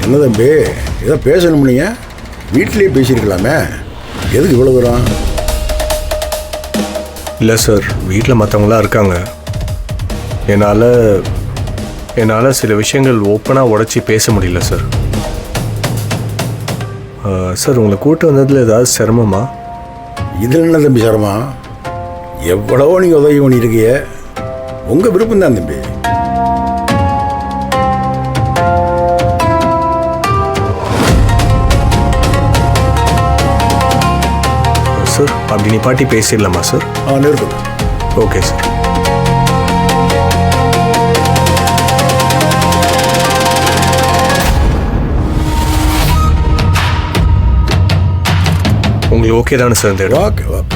என்ன தம்பி ஏதோ பேசணும் நீங்கள் வீட்டிலேயே பேசியிருக்கலாமே, எதுக்கு இவ்வளோ தூரம்? இல்லை சார், வீட்டில் மற்றவங்களாம் இருக்காங்க. என்னால் சில விஷயங்கள் ஓப்பனாக உடச்சி பேச முடியல சார். சார், உங்களை கூப்பிட்டு வந்ததில் ஏதாவது சிரமமா? இதில் என்ன தம்பி சிரமம்? எவ்வளவோ நீங்கள் உதவி பண்ணியிருக்கீங்க, உங்கள் விருப்பம் தான் தம்பி. சார், அப்படி நீ பாட்டி பேசிடலாமா சார்? நிறுத்தும். Okay sir. உங்களுக்கு ஓகே தானே சார் இந்த இடம்? Okay okay.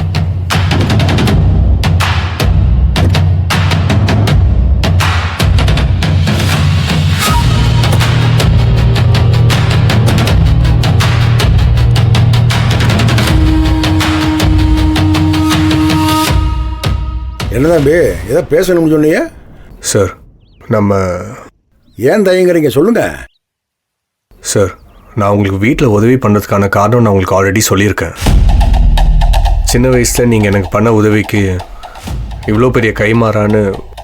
என்ன தம்பி ஏதோ பேசணும்னு சொன்னீங்க? சார், நம்ம ஏன் தயங்குறீங்க சொல்லுங்க. சார், நான் உங்களுக்கு வீட்டில் உதவி பண்ணுறதுக்கான காரணம் நான் உங்களுக்கு ஆல்ரெடி சொல்லியிருக்கேன். சின்ன வயசில் நீங்கள் எனக்கு பண்ண உதவிக்கு இவ்வளோ பெரிய கைமாறான்னு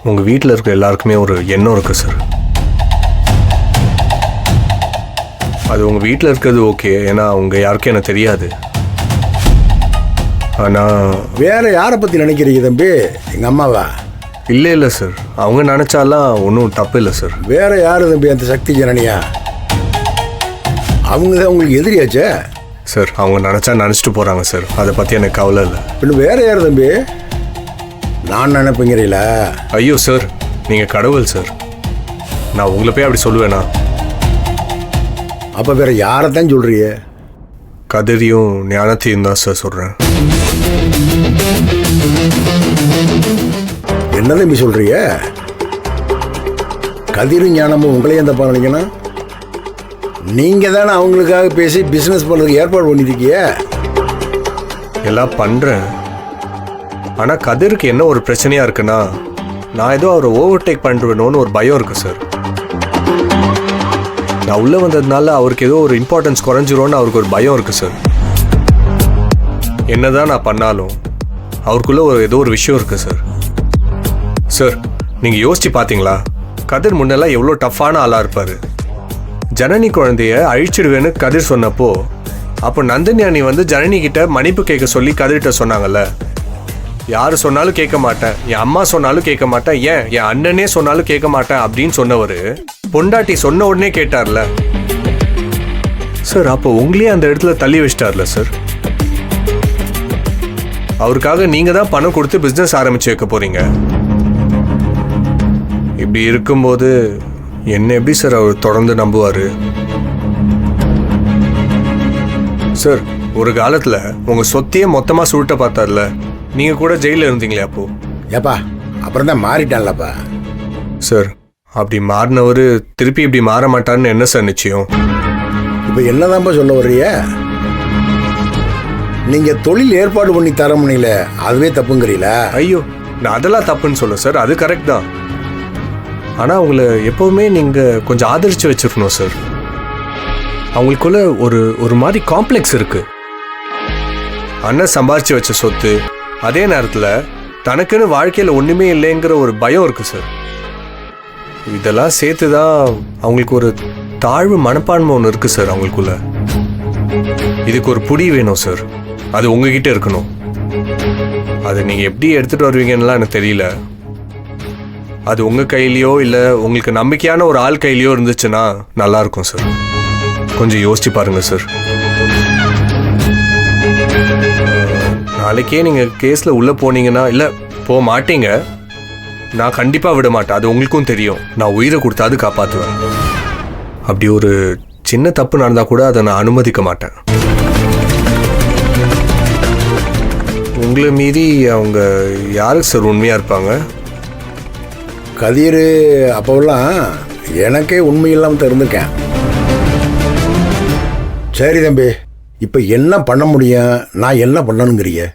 உங்கள் வீட்டில் இருக்கிற எல்லாருக்குமே ஒரு எண்ணம் இருக்குது சார். அது உங்கள் வீட்டில் இருக்கிறது ஓகே, ஏன்னா உங்கள் யாருக்கும் எனக்கு தெரியாது. ஆனால் வேற யாரை பற்றி நினைக்கிறீங்க தம்பி? எங்கள் அம்மாவா? இல்லை சார், அவங்க நினச்சாலாம் ஒன்றும் தப்பு இல்லை சார். வேற யாரு தம்பி அந்த சக்தி ஜனனியா? அவங்க தான் உங்களுக்கு எதிரியாச்சே சார். அவங்க நினச்சிட்டு போகிறாங்க சார், அதை பற்றி எனக்கு கவலை இல்லை. இன்னும் வேற யார் தம்பி? நான் நினைப்பேங்கிறீங்களா? ஐயோ சார், நீங்கள் கடவுள் சார், நான் உங்களை போய் அப்படி சொல்லுவேனா? அப்போ வேற யாரை தான் சொல்கிறீங்க? கதிரியும் ஞானத்தையும் தான் சார் சொல்கிறேன். என்ன தம்பி சொல்கிறீங்க? கதிரும் ஞானமும் உங்களையும் தப்பா நினைக்கணும். நீங்கள் தானே அவங்களுக்காக பேசி பிஸ்னஸ் பண்ணுறதுக்கு ஏற்பாடு பண்ணியிருக்கீங்க. எல்லாம் பண்ணுறேன். ஆனால் கதிருக்கு என்ன ஒரு பிரச்சனையாக இருக்குன்னா, நான் ஏதோ அவரை ஓவர்டேக் பண்ணுவேணும்னு ஒரு பயம் இருக்குது சார். நான் உள்ளே வந்ததுனால அவருக்கு ஏதோ ஒரு இம்பார்ட்டன்ஸ் குறைஞ்சிரும்னு அவருக்கு ஒரு பயம் இருக்குது சார். என்ன தான் நான் பண்ணாலும் அவருக்குள்ளே ஏதோ ஒரு விஷயம் இருக்குது சார். சார், நீங்கள் யோசிச்சு பார்த்தீங்களா? கதிர் முன்னெல்லாம் எவ்வளோ டஃப்பான ஆளாக இருப்பார். ஜனனி குழந்தைய அழிச்சிடுவேன்னு கதிர் சொன்னப்போ, அப்போ நந்தினி அண்ணி வந்து ஜனனி கிட்ட மன்னிப்பு கேட்க சொல்லி கதிர்கிட்ட சொன்னாங்கல்ல. யார் சொன்னாலும் கேட்க மாட்டேன், என் அம்மா சொன்னாலும் கேட்க மாட்டேன், ஏன் என் அண்ணனே சொன்னாலும் கேட்க மாட்டேன் அப்படின்னு சொன்னவர் பொண்டாட்டி சொன்ன உடனே கேட்டார்ல சார். அப்போ உங்களையே அந்த இடத்துல தள்ளி வச்சிட்டார்ல சார். அவருக்காக நீங்க தான் பணம் கொடுத்து பிஸ்னஸ் ஆரம்பிச்சு வைக்க போறீங்க. இப்படி இருக்கும்போது என்ன எப்படி சார் அவர் தொடர்ந்து நம்புவாரு? சார், ஒரு காலத்துல உங்க சொத்தையே மொத்தமா சுருட்ட பார்த்தார்ல, நீங்க கூட ஜெயில இருந்தீங்களே அப்போ. ஏப்பா அப்புறம் தான் மாறிட்டான்லப்பா. சார், அப்படி மாறினவர் திருப்பி இப்படி மாற மாட்டார்னு என்ன சார் நிச்சயம்? இப்போ என்னதான்ப்பா சொல்ல வர்றீங்க? நீங்கள் தொழில் ஏற்பாடு பண்ணி தர முடியல, அதுவே தப்புங்கிறீங்களா? ஐயோ, நான் அதெல்லாம் தப்புன்னு சொல்ல சார், அது கரெக்ட் தான். ஆனால் அவங்கள எப்போவுமே நீங்கள் கொஞ்சம் ஆதரித்து வச்சுருக்கணும் சார். அவங்களுக்குள்ள ஒரு மாதிரி காம்ப்ளெக்ஸ் இருக்கு. அண்ணன் சம்பாரிச்சு வச்ச சொத்து, அதே நேரத்தில் தனக்குன்னு வாழ்க்கையில் ஒன்றுமே இல்லைங்கிற ஒரு பயம் இருக்கு சார். இதெல்லாம் சேர்த்து தான் அவங்களுக்கு ஒரு தாழ்வு மனப்பான்மை ஒன்று இருக்கு சார் அவங்களுக்குள்ள. இதுக்கு ஒரு புடி வேணும் சார், அது உங்ககிட்ட இருக்கணும். அதை நீங்கள் எப்படி எடுத்துகிட்டு வருவீங்கன்னுலாம் எனக்கு தெரியல. அது உங்கள் கையிலையோ இல்லை உங்களுக்கு நம்பிக்கையான ஒரு ஆள் கையிலையோ இருந்துச்சுன்னா நல்லாயிருக்கும் சார். கொஞ்சம் யோசிச்சு பாருங்க சார். நாளைக்கே நீங்கள் கேஸில் உள்ளே போனீங்கன்னா, இல்லை போக மாட்டீங்க, நான் கண்டிப்பாக விட மாட்டேன், அது உங்களுக்கும் தெரியும். நான் உயிரை கொடுத்தாது காப்பாற்றுவேன். அப்படி ஒரு சின்ன தப்பு நடந்தால் கூட அதை நான் அனுமதிக்க மாட்டேன். உங்களை மீறி அவங்க யாருக்கு சார் உண்மையாக இருப்பாங்க? கதிர் அப்போல்லாம் எனக்கே உண்மை இல்லாமல் இருந்திருக்கேன். சரி தம்பி, இப்போ என்ன பண்ண முடியும்? நான் என்ன பண்ணணுங்கிறீங்க?